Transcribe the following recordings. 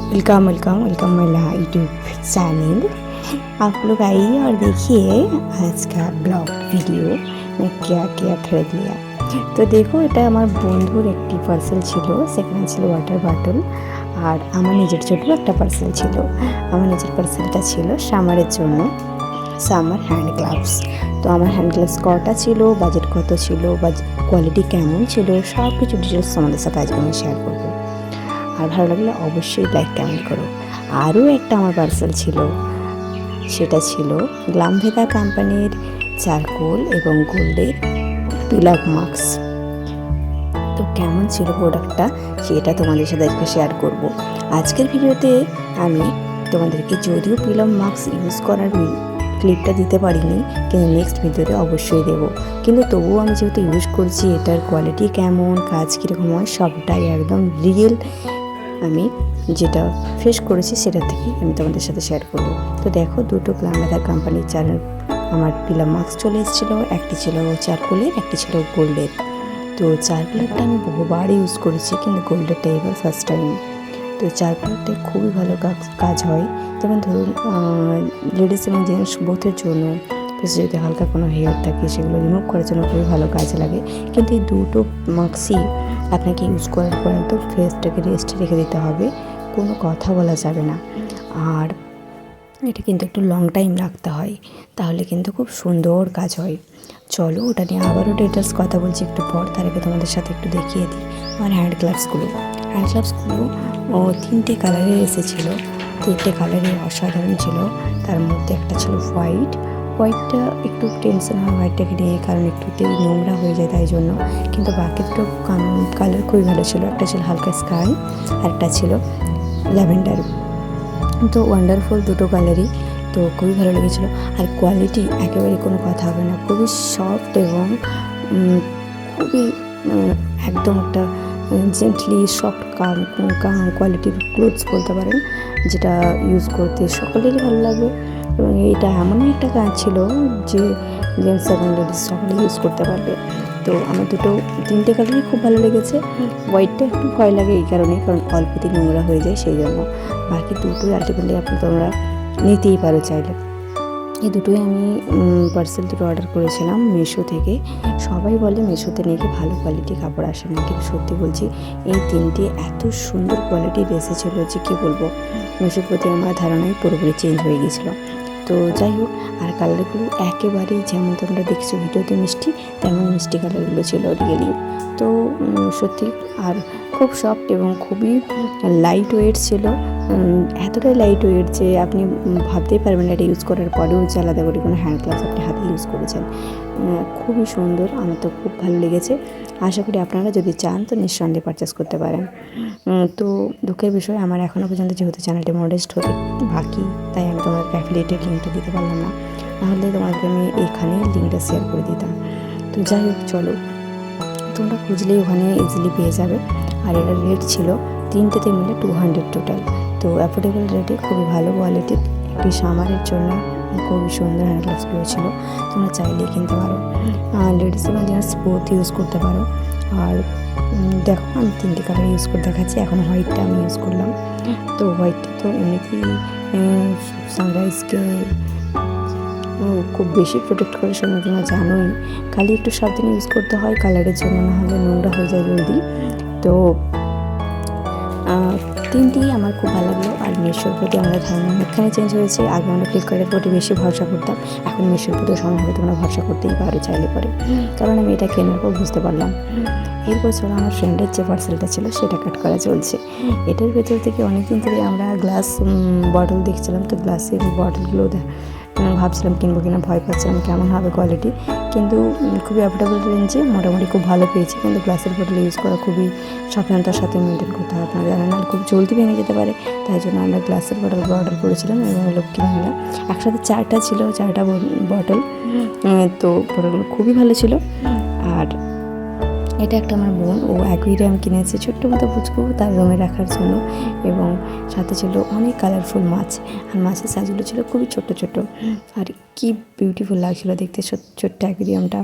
Welcome मेरा YouTube channel. आप लोग आइए और देखिए आज का ब्लॉग वीडियो में क्या क्या खरीद लिया। तो देखो এটা আমার বন্ধুর একটি পার্সেল ছিল, সেখানে ছিল ওয়াটার বটল আর আমার নিজের ছোট একটা পার্সেল ছিল। আমার নিজের পার্সেলটা ছিল সামারের জন্য, সামার হ্যান্ড গ্লাভস। তো আমার হ্যান্ড গ্লাভস কটা ছিল, বাজেট কত ছিল, কোয়ালিটি কেমন ছিল, সব কিছু ডিটেলস তোমাদের সাথে আজকে আমি শেয়ার করবো। আর ভালো লাগলে অবশ্যই লাইক কমেন্ট করো। আরও একটা আমার পার্সেল ছিল, সেটা ছিল গ্লামভেদা কোম্পানির চারকোল এবং গোল্ডের পিল আপ মাস্ক। তো কেমন ছিল প্রোডাক্টটা সেটা তোমাদের সাথে আজকে শেয়ার করব। আজকের ভিডিওতে আমি তোমাদেরকে যদিও পিল আপ মাস্ক ইউজ করার ক্লিপটা দিতে পারিনি, কিন্তু নেক্সট ভিডিওতে অবশ্যই দেবো। কিন্তু তবুও আমি যেহেতু ইউজ করছি, এটার কোয়ালিটি কেমন, কাজ কীরকম হয়, সবটাই একদম রিয়েল আমি যেটা ফেস করেছি সেটা থেকে আমি তোমাদের সাথে শেয়ার করবো। তো দেখো, দুটো গ্লামভেদা কোম্পানির আমার পিল আপ মাস্ক চলে এসেছিলো। একটি ছিল চারকোলের, একটি ছিল গোল্ডের। তো চারকোলেরটা আমি বহুবার ইউজ করেছি, কিন্তু গোল্ডেরটা এবার ফার্স্ট টাইম। তো চারকোলেরটা খুবই ভালো কাজ হয়। যেমন ধরুন লেডিস এবং জেন্টস বোথের জন্য, যদি হালকা কোনো হেয়ার থাকে সেগুলো রিমুভ করার জন্য খুবই ভালো কাজে লাগে। কিন্তু এই দুটো মাস্কই আপনাকে ইউজ করার পর একদম ফেসটাকে রেস্টে রেখে দিতে হবে, কোনো কথা বলা যাবে না। আর এটা কিন্তু একটু লং টাইম রাখতে হয়, তাহলে কিন্তু খুব সুন্দর কাজ হয়। চলো ওটা নিয়ে আবারও ডিটেলস কথা বলছি একটু পর। তার আগে তোমাদের সাথে একটু দেখিয়ে দিই আমার হ্যান্ড গ্লাভসগুলো। তিনটে কালারের এসেছিলো, তিনটে কালারের অসাধারণ ছিল। তার মধ্যে একটা ছিল হোয়াইটটা একটু টেনশন হয় হোয়াইটটাকে নিয়ে, কারণ একটুতেই নোংরা হয়ে যায় তাই জন্য। কিন্তু বাকি দুটো কালার খুবই ভালো ছিল। একটা ছিল হালকা স্কাই আর একটা ছিল ল্যাভেন্ডার। তো ওয়ান্ডারফুল দুটো কালারই, তো খুবই ভালো লেগেছিলো। আর কোয়ালিটি একেবারে কোনো কথা হবে না, খুবই সফট এবং খুবই একদম একটা জেন্টলি সফট কোয়ালিটির ক্লোথস বলতে পারেন, যেটা ইউজ করতে সকলেরই ভালো লাগবে। এবং এটা এমনই একটা কাজ ছিল যে জেন্টস এবং লেডিস সকলে ইউজ করতে পারবে। তো আমার তিনটে কালারই খুব ভালো লেগেছে। হোয়াইটটা একটু ভয় লাগে এই কারণে, কারণ অল্পতেই নোংরা হয়ে যায় সেই জন্য। বাকি দুটোই আলটিমেটলি তোমরা নিতেই পারো চাইলে। এই দুটোই আমি পার্সেল দুটো অর্ডার করেছিলাম মিশো থেকে। সবাই বলে মিশোতে নাকি ভালো কোয়ালিটি কাপড় আসে না, কিন্তু সত্যি বলছি এই তিনটে এত সুন্দর কোয়ালিটির এসেছিলো যে কী বলবো। মিশোর প্রতি আমার ধারণাই পুরোপুরি চেঞ্জ হয়ে গেছিলো। তো যাই হোক, আর কালারগুলো একেবারেই যেমন তোমরা দেখছো ভিডিওতে মিষ্টি, তেমন মিষ্টি কালারগুলো ছিল রিয়েলি। তো সত্যি আর খুব সফট এবং খুবই লাইট ওয়েট ছিল। এতটাই লাইট ওয়েট যে আপনি ভাবতেই পারবেন না এটা ইউজ করার পরেও যে আলাদা করে কোনো হ্যান্ড গ্লাভস আপনি হাতে ইউজ করেছেন। খুবই সুন্দর, আমার তো খুব ভালো লেগেছে। আশা করি আপনারা যদি চান তো নিঃসন্দেহে পারচেস করতে পারেন। তো দুঃখের বিষয়, আমার এখনও পর্যন্ত যেহেতু চ্যানেলটি মডেস্ট হতে বাকি, তাই আমি তোমাদেরকে অ্যাফিলিয়েটেড লিঙ্কটা দিতে পারলাম না, নাহলে তোমাদেরকে আমি এখানে লিঙ্কটা শেয়ার করে দিতাম। তো যাই হোক, চলো তোমরা খুঁজলেই ওখানে ইজিলি পেয়ে যাবে। আর এটার রেট ছিল তিনটেতে মিলে 200 টোটাল। তো অ্যাফোর্ডেবল রেটে খুবই ভালো কোয়ালিটির একটি সামারের জন্য খুবই সুন্দর হ্যান্ড গ্লাভসগুলো ছিল। তোমরা চাইলেই কিনতে পারো, লেডিস এবং জেন্টস বোথ ইউজ করতে পারো। আর দেখো, আমি তিনটে কালার ইউজ করে দেখাচ্ছি। এখন হোয়াইটটা আমি ইউজ করলাম। তো হোয়াইটটা তো এমনিতেই সানরাইজকে খুব বেশি প্রোটেক্ট করে, সেজন্য তোমরা জানোই। খালি একটু সাবধানে ইউজ করতে হয় কালারের জন্য, নাহলে নোংরা হয়ে যায় জলদি। তো তিনটেই আমার খুব ভালো লাগলো। আর মিশোর প্রতি আমাদের ধারণা অনেকখানি চেঞ্জ হয়েছে। আগে আমরা ফ্লিপকার্টের প্রতি বেশি ভরসা করতাম, এখন মিশোর প্রতি সময় হবে তোমরা ভরসা করতেই পারো চাইলে পরে, কারণ আমি এটা কেনার পর বুঝতে পারলাম। এরপর চলো, আমার ফ্রেন্ডের যে পার্সেলটা ছিল সেটা কাট করা চলছে। এটার ভেতর থেকে অনেকদিন ধরে আমরা গ্লাস বটল দেখছিলাম। তো গ্লাসের বটলগুলো ভাবছিলাম কিনবো কিনা, ভয় পাচ্ছিলাম কেমন হবে কোয়ালিটি, কিন্তু খুবই অ্যাফোর্ডেবল রেঞ্জে মোটামুটি খুব ভালো পেয়েছি। কিন্তু গ্লাসের বোতল ইউজ করা খুবই সাবধানতার সাথে মেনটেন করতে হয়, আপনারা জানেন, আর খুব জলদি ভেঙে যেতে পারে। তাই জন্য আমরা গ্লাসের বটলগুলো অর্ডার করেছিলাম এবং কিনে নিলাম। একসাথে 4টা ছিল, 4টা বটল। তো বটলগুলো খুবই ভালো ছিল। আর এটা একটা আমার বোন, ও অ্যাকুয়ারিয়াম কিনেছে ছোট্ট মতো পুচকু তার রুমে রাখার জন্য, এবং সাথে ছিল অনেক কালারফুল মাছ, আর মাছের সাইজগুলো ছিল খুবই ছোট ছোট, আর কি বিউটিফুল লাগছিলো দেখতে ছোট্ট অ্যাকুয়ারিয়ামটা।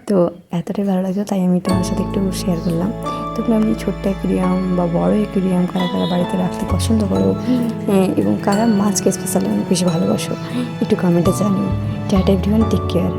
তো এতটাই ভালো লাগছিলো, তাই আমি তোমার সাথে একটু শেয়ার করলাম। তোমরা আমি ছোট্ট অ্যাকুয়ারিয়াম বা বড় অ্যাকুয়ারিয়াম কারা কারা বাড়িতে রাখতে পছন্দ করো, এবং কারা মাছকে স্পেশালি অনেক বেশি ভালোবাসো, একটু কমেন্টে জানিও। Tata everyone, take care.